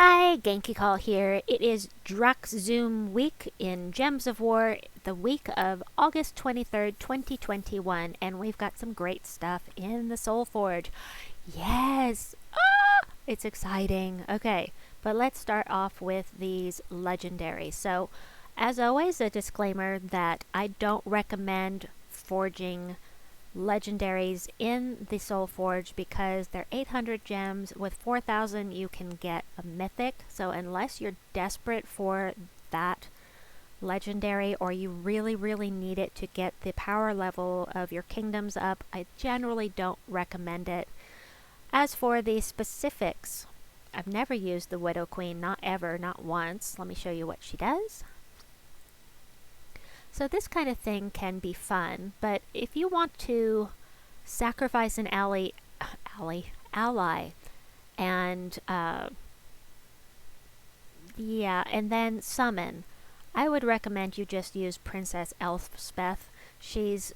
Hi, Genki Call here. It is Zoom week in Gems of War, the week of August 23rd, 2021, and we've got some great stuff in the Soulforge. Yes! It's exciting. Okay, but let's start off with these legendaries. So, as always, a disclaimer that I don't recommend forging legendaries in the Soulforge because they're 800 gems. With 4,000 you can get a mythic, so unless you're desperate for that legendary or you really need it to get the power level of your kingdoms up, I generally don't recommend it. As for the specifics, I've never used the Widow Queen, not ever, not once. Let me show you what she does. So this kind of thing can be fun, but if you want to sacrifice an ally, and and then summon, I would recommend you just use Princess Elspeth. She's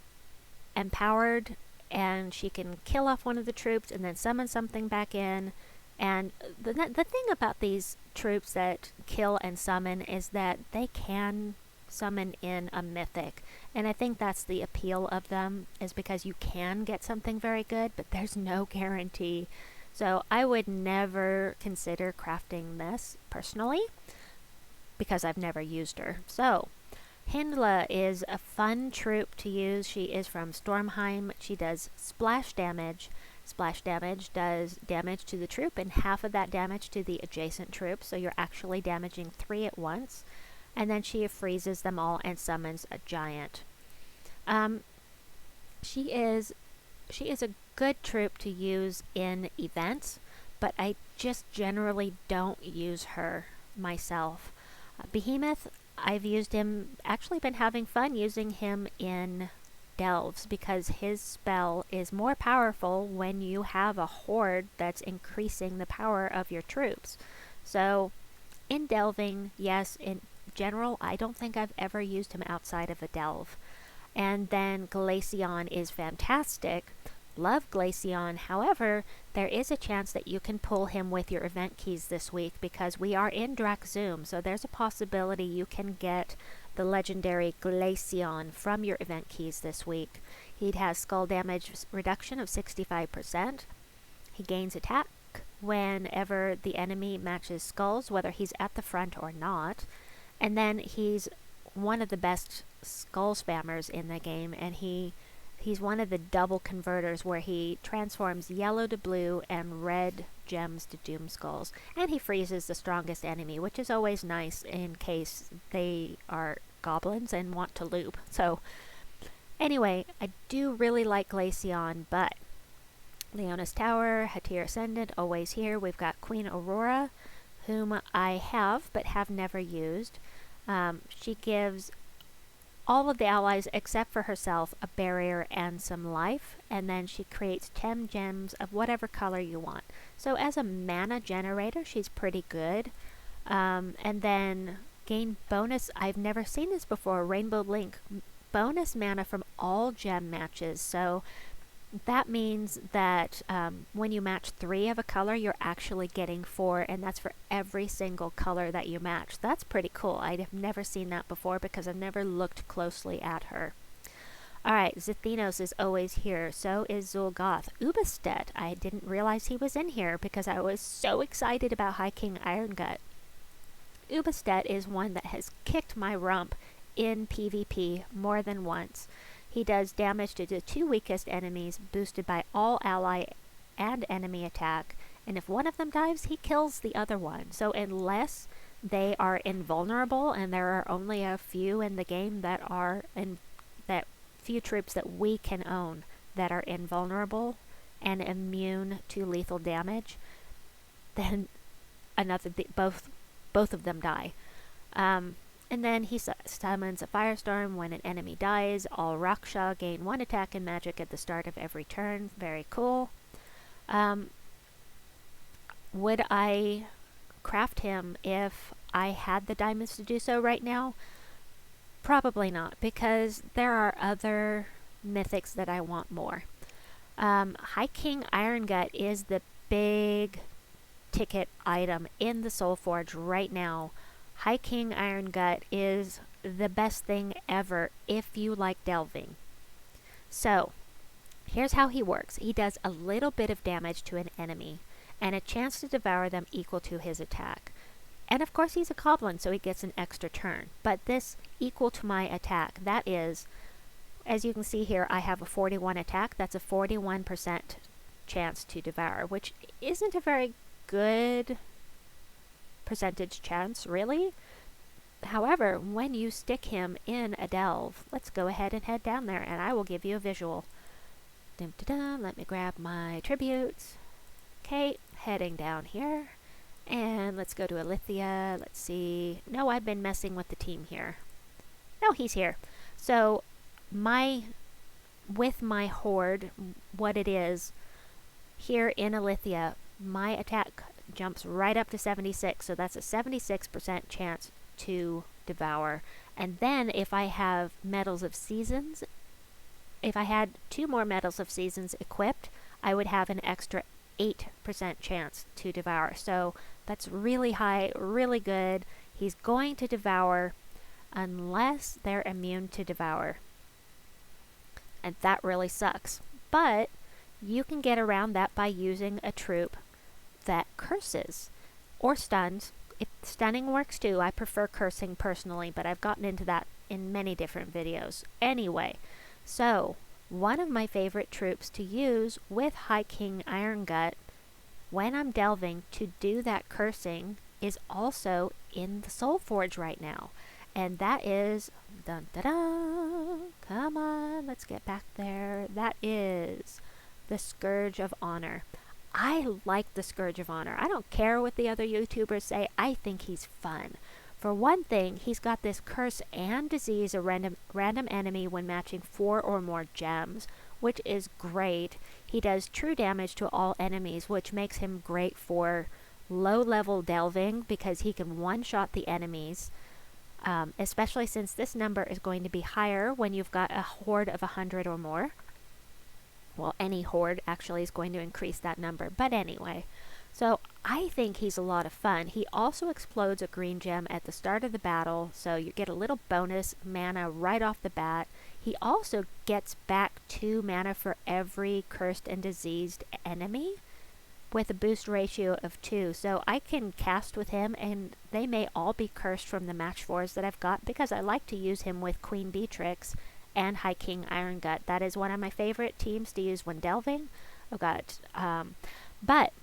empowered and she can kill off one of the troops and then summon something back in. And the thing about these troops that kill and summon is that they can summon in a mythic, and I think that's the appeal of them, is because you can get something very good, but there's no guarantee. So I would never consider crafting this personally because I've never used her. So Hindla is a fun troop to use. She is from Stormheim. She does splash damage. Splash damage does damage to the troop and half of that damage to the adjacent troop, so you're actually damaging 3 at once. And then she freezes them all and summons a giant. She is a good troop to use in events, but I just generally don't use her myself. Behemoth, I've used him, actually been having fun using him in delves because his spell is more powerful when you have a horde that's increasing the power of your troops. So in delving, yes, in general, I don't think I've ever used him outside of a delve. And then Glaceon is fantastic. Love Glaceon. However, there is a chance that you can pull him with your event keys this week because we are in Zoom, so there's a possibility you can get the legendary Glaceon from your event keys this week. He has skull damage reduction of 65%. He gains attack whenever the enemy matches skulls, whether he's at the front or not. And then he's one of the best skull spammers in the game, and he's one of the double converters where he transforms yellow to blue and red gems to doom skulls. And he freezes the strongest enemy, which is always nice in case they are goblins and want to loop. So anyway, I do really like Glaceon, but Leona's Tower, Hatir Ascendant, always here. We've got Queen Aurora, whom I have but have never used. She gives all of the allies except for herself a barrier and some life, and then she creates 10 gems of whatever color you want. So as a mana generator, she's pretty good. And then gain bonus, I've never seen this before, Rainbow Link, bonus mana from all gem matches. So that means that when you match 3 of a color, you're actually getting 4, and that's for every single color that you match. That's pretty cool. I have never seen that before because I've never looked closely at her. Alright, Zethinos is always here. So is Zul'Goth. Ubastet, I didn't realize he was in here because I was so excited about King Irongut. Ubastet is one that has kicked my rump in PvP more than once. He does damage to the 2 weakest enemies, boosted by all ally and enemy attack, and if one of them dives, he kills the other one. So unless they are invulnerable, and there are only a few in the game that are that few troops that we can own that are invulnerable and immune to lethal damage, then both of them die. And then he summons a firestorm when an enemy dies. All Raksha gain 1 attack and magic at the start of every turn. Very cool. Would I craft him if I had the diamonds to do so right now? Probably not, because there are other mythics that I want more. King Irongut is the big ticket item in the Soulforge right now. High King Irongut is the best thing ever if you like delving. So, here's how he works. He does a little bit of damage to an enemy, and a chance to devour them equal to his attack. And of course he's a goblin, so he gets an extra turn. But this equal to my attack, that is, as you can see here, I have a 41 attack. That's a 41% chance to devour, which isn't a very good percentage chance, really. However, when you stick him in a delve, let's go ahead and head down there, and I will give you a visual. Let me grab my tributes. Okay, heading down here. And let's go to Alithia. Let's see. No, I've been messing with the team here. No, he's here. So, with my horde, what it is, here in Alithia, my attack jumps right up to 76. So that's a 76% chance to devour. And then if I have Medals of Seasons, if I had 2 more Medals of Seasons equipped, I would have an extra 8% chance to devour. So that's really high, really good. He's going to devour unless they're immune to devour. And that really sucks. But you can get around that by using a troop that curses or stuns. If stunning works too, I prefer cursing personally, but I've gotten into that in many different videos. Anyway, so one of my favorite troops to use with High King Irongut when I'm delving to do that cursing is also in the Soulforge right now. And that is, dun da da, come on, let's get back there. That is the Scourge of Honor. I like the Scourge of Honor. I don't care what the other YouTubers say. I think he's fun. For one thing, he's got this curse and disease a random enemy when matching 4 or more gems, which is great. He does true damage to all enemies, which makes him great for low-level delving because he can one-shot the enemies, especially since this number is going to be higher when you've got a horde of 100 or more. Well, any horde actually is going to increase that number, but anyway. So I think he's a lot of fun. He also explodes a green gem at the start of the battle, so you get a little bonus mana right off the bat. He also gets back 2 mana for every cursed and diseased enemy with a boost ratio of 2. So I can cast with him, and they may all be cursed from the match 4s that I've got because I like to use him with Queen Beatrix and High King Irongut. That is one of my favorite teams to use when delving. I've got, but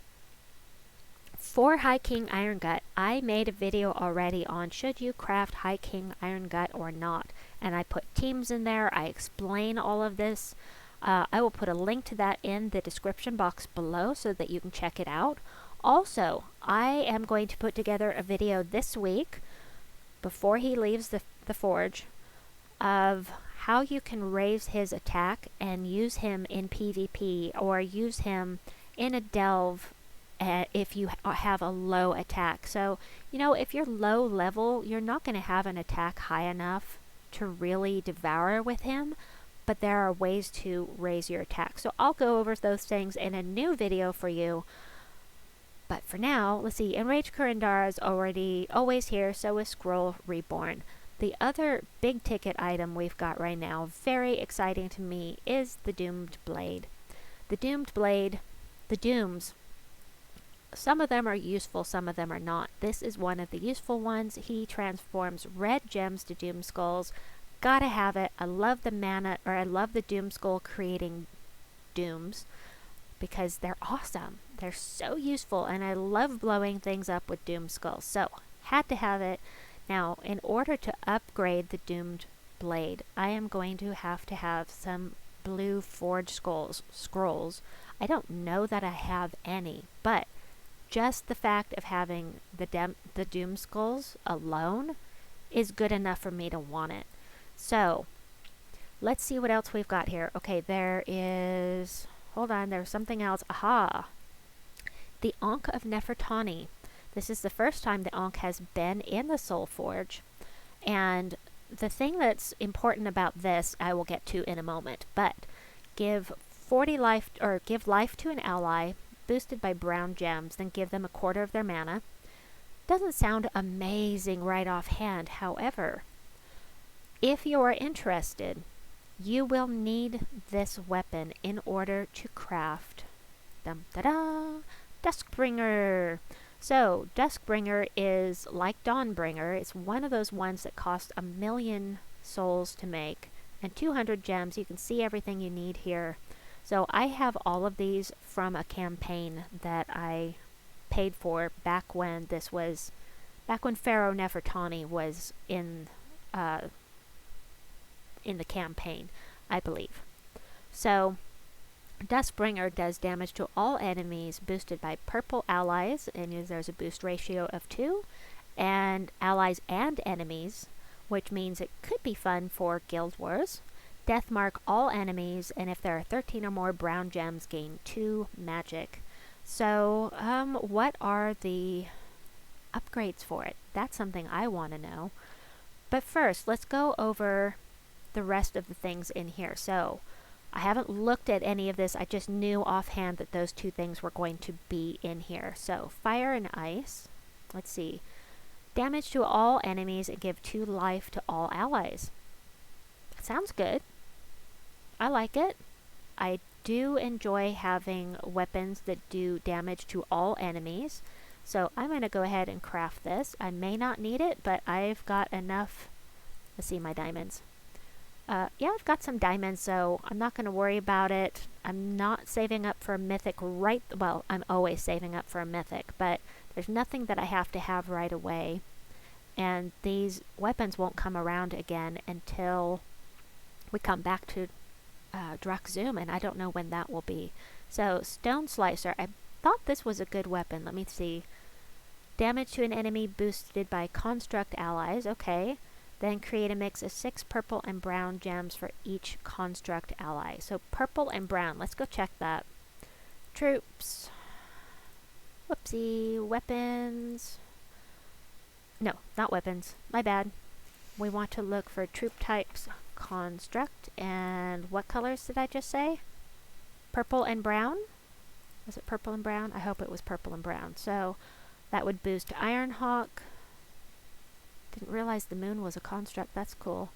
for High King Irongut, I made a video already on should you craft High King Irongut or not. And I put teams in there. I explain all of this. I will put a link to that in the description box below so that you can check it out. Also, I am going to put together a video this week before he leaves the forge of how you can raise his attack and use him in PvP or use him in a delve if you have a low attack. So, you know, if you're low level, you're not going to have an attack high enough to really devour with him, but there are ways to raise your attack. So I'll go over those things in a new video for you. But for now, let's see, Enraged Kurindara is always here, so is Scroll Reborn. The other big ticket item we've got right now, very exciting to me, is the Doomed Blade. The Doomed Blade, the Dooms, some of them are useful, some of them are not. This is one of the useful ones. He transforms red gems to Doom Skulls. Gotta have it. I love the mana, or I love the Doom Skull creating dooms because they're awesome. They're so useful, and I love blowing things up with Doom Skulls. So, had to have it. Now, in order to upgrade the Doomed Blade, I am going to have some blue Forge scrolls. I don't know that I have any, but just the fact of having the Doom Skulls alone is good enough for me to want it. So, let's see what else we've got here. Okay, there is... Hold on, there's something else. Aha! The Ankh of Nefertani. This is the first time the Ankh has been in the Soulforge. And the thing that's important about this, I will get to in a moment. But give 40 life, or give life to an ally, boosted by brown gems, then give them a quarter of their mana. Doesn't sound amazing right offhand. However, if you are interested, you will need this weapon in order to craft Duskbringer. So, Duskbringer is like Dawnbringer. It's one of those ones that cost 1,000,000 souls to make and 200 gems. You can see everything you need here. So I have all of these from a campaign that I paid for back when Pharaoh Nefertani was in the campaign, I believe. So Duskbringer does damage to all enemies boosted by purple allies, and there's a boost ratio of 2, and allies and enemies, which means it could be fun for Guild Wars. Death mark all enemies, and if there are 13 or more brown gems, gain 2 magic. So, what are the upgrades for it? That's something I want to know. But first, let's go over the rest of the things in here. So, I haven't looked at any of this. I just knew offhand that those 2 things were going to be in here. So, fire and ice. Let's see. Damage to all enemies and give 2 life to all allies. That sounds good. I like it. I do enjoy having weapons that do damage to all enemies. So I'm going to go ahead and craft this. I may not need it, but I've got enough. Let's see my diamonds. Yeah, I've got some diamonds, so I'm not going to worry about it. I'm not saving up for a mythic well, I'm always saving up for a mythic, but there's nothing that I have to have right away. And these weapons won't come around again until we come back to Drakzoom, and I don't know when that will be. So, Stone Slicer. I thought this was a good weapon. Let me see. Damage to an enemy boosted by construct allies. Okay. Then create a mix of 6 purple and brown gems for each construct ally. So, purple and brown. Let's go check that. Troops. Whoopsie. Weapons. No, not weapons. My bad. We want to look for troop types. Construct, and what colors did I just say? Purple and brown? Was it purple and brown? I hope it was purple and brown. So that would boost Ironhawk. Didn't realize the moon was a construct. That's cool.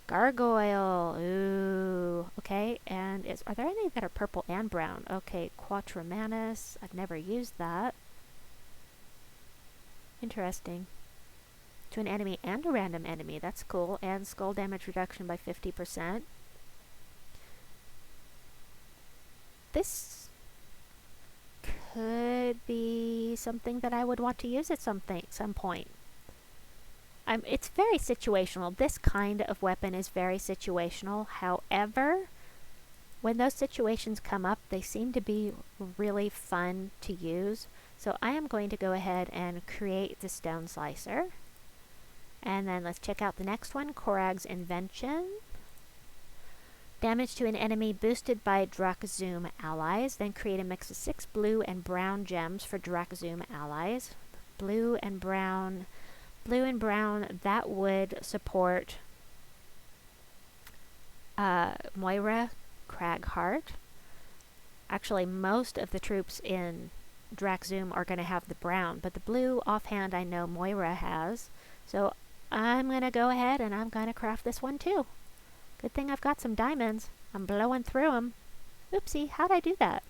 Gargoyle. Ooh. Okay, and are there any that are purple and brown? Okay, Quatramanus. I've never used that. Interesting. To an enemy and a random enemy. That's cool. And skull damage reduction by 50%. This could be something that I would want to use at some point. It's very situational. This kind of weapon is very situational. However, when those situations come up, they seem to be really fun to use. So I am going to go ahead and create the Stone Slicer. And then let's check out the next one, Korag's Invention. Damage to an enemy boosted by Drakzoom allies. Then create a mix of 6 blue and brown gems for Drakzoom allies. Blue and brown. Blue and brown, that would support Moira Craghart. Actually, most of the troops in Drakzoom are going to have the brown, but the blue offhand I know Moira has. So I'm going to go ahead and I'm going to craft this one too. Good thing I've got some diamonds. I'm blowing through them. Oopsie, how'd I do that?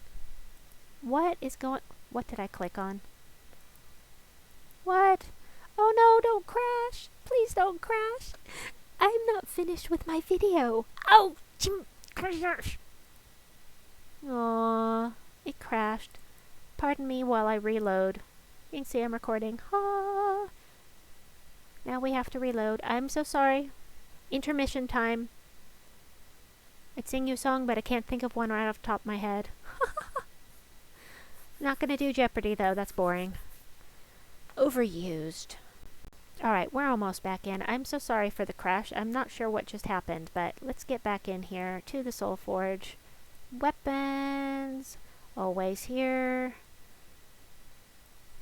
What did I click on? What? Oh no, don't crash. Please don't crash. I'm not finished with my video. Oh, crash. Aww, it crashed. Pardon me while I reload. You can see I'm recording. Ah. Now we have to reload. I'm so sorry. Intermission time. I'd sing you a song, but I can't think of one right off the top of my head. Not gonna do Jeopardy, though. That's boring. Overused. Alright, we're almost back in. I'm so sorry for the crash. I'm not sure what just happened, but let's get back in here to the Soulforge. Weapons. Always here.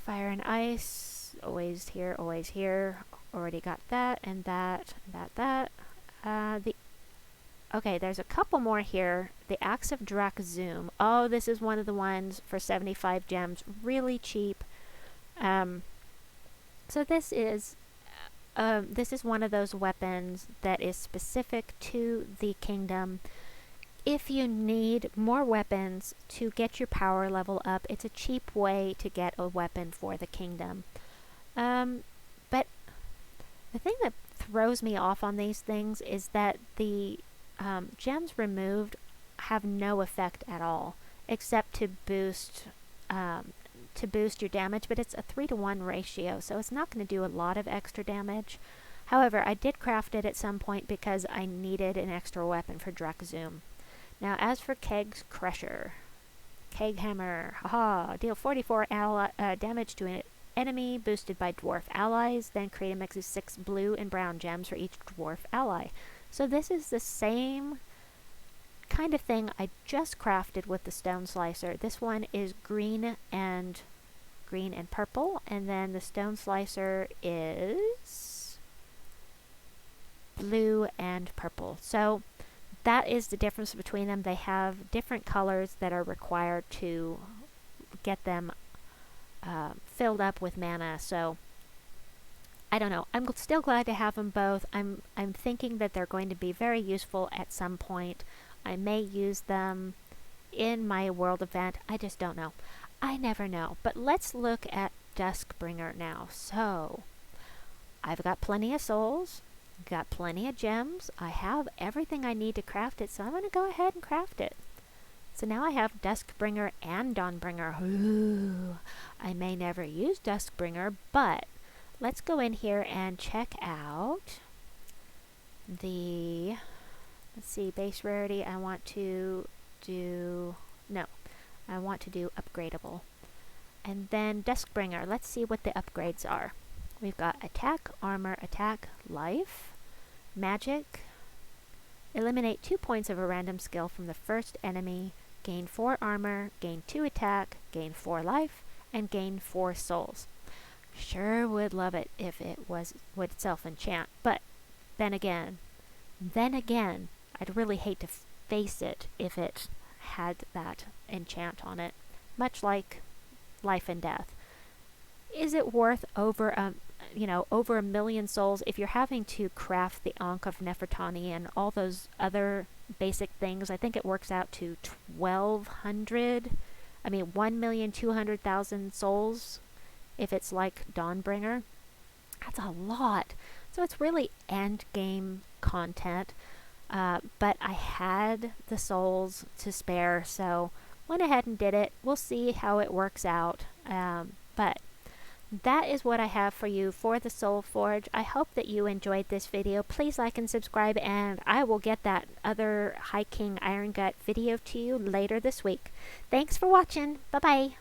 Fire and ice. Always here, always here. Already got that, and that, and that. Okay, there's a couple more here the Axe of Zoom. Oh, this is one of the ones for 75 gems, really cheap. So this is one of those weapons that is specific to the kingdom. If you need more weapons to get your power level up, it's a cheap way to get a weapon for the kingdom. But the thing that throws me off on these things is that the gems removed have no effect at all, except to boost your damage, but it's a 3-to-1 ratio, so it's not going to do a lot of extra damage. However, I did craft it at some point because I needed an extra weapon for Zoom. Now, as for Keg's Crusher, Keg Hammer, haha, deal 44 damage to an enemy boosted by dwarf allies, then create a mix of 6 blue and brown gems for each dwarf ally. So this is the same kind of thing I just crafted with the Stone Slicer. This one is green and purple, and then the Stone Slicer is blue and purple. So that is the difference between them. They have different colors that are required to get them filled up with mana. So I don't know. I'm still glad to have them both. I'm thinking that they're going to be very useful at some point. I may use them in my world event. I just don't know. I never know. But let's look at Duskbringer now. So I've got plenty of souls. Got plenty of gems. I have everything I need to craft it, so I'm going to go ahead and craft it. So now I have Duskbringer and Dawnbringer. Ooh, I may never use Duskbringer, but let's go in here and check out the, let's see, base rarity. I want to do upgradable. And then Duskbringer, let's see what the upgrades are. We've got attack, armor, attack, life, magic, eliminate 2 points of a random skill from the first enemy, gain 4 armor, gain 2 attack, gain 4 life, and gain 4 souls. Sure would love it if it would self-enchant, but then again, I'd really hate to face it if it had that enchant on it, much like life and death. Is it worth over a million souls if you're having to craft the Ankh of Nefertani and all those other basic things? I think it works out to 1,200,000 souls if it's like Dawnbringer. That's a lot. So it's really end game content. But I had the souls to spare, so went ahead and did it. We'll see how it works out. But that is what I have for you for the Soulforge. I hope that you enjoyed this video. Please like and subscribe, and I will get that other King Irongut video to you later this week. Thanks for watching. Bye-bye.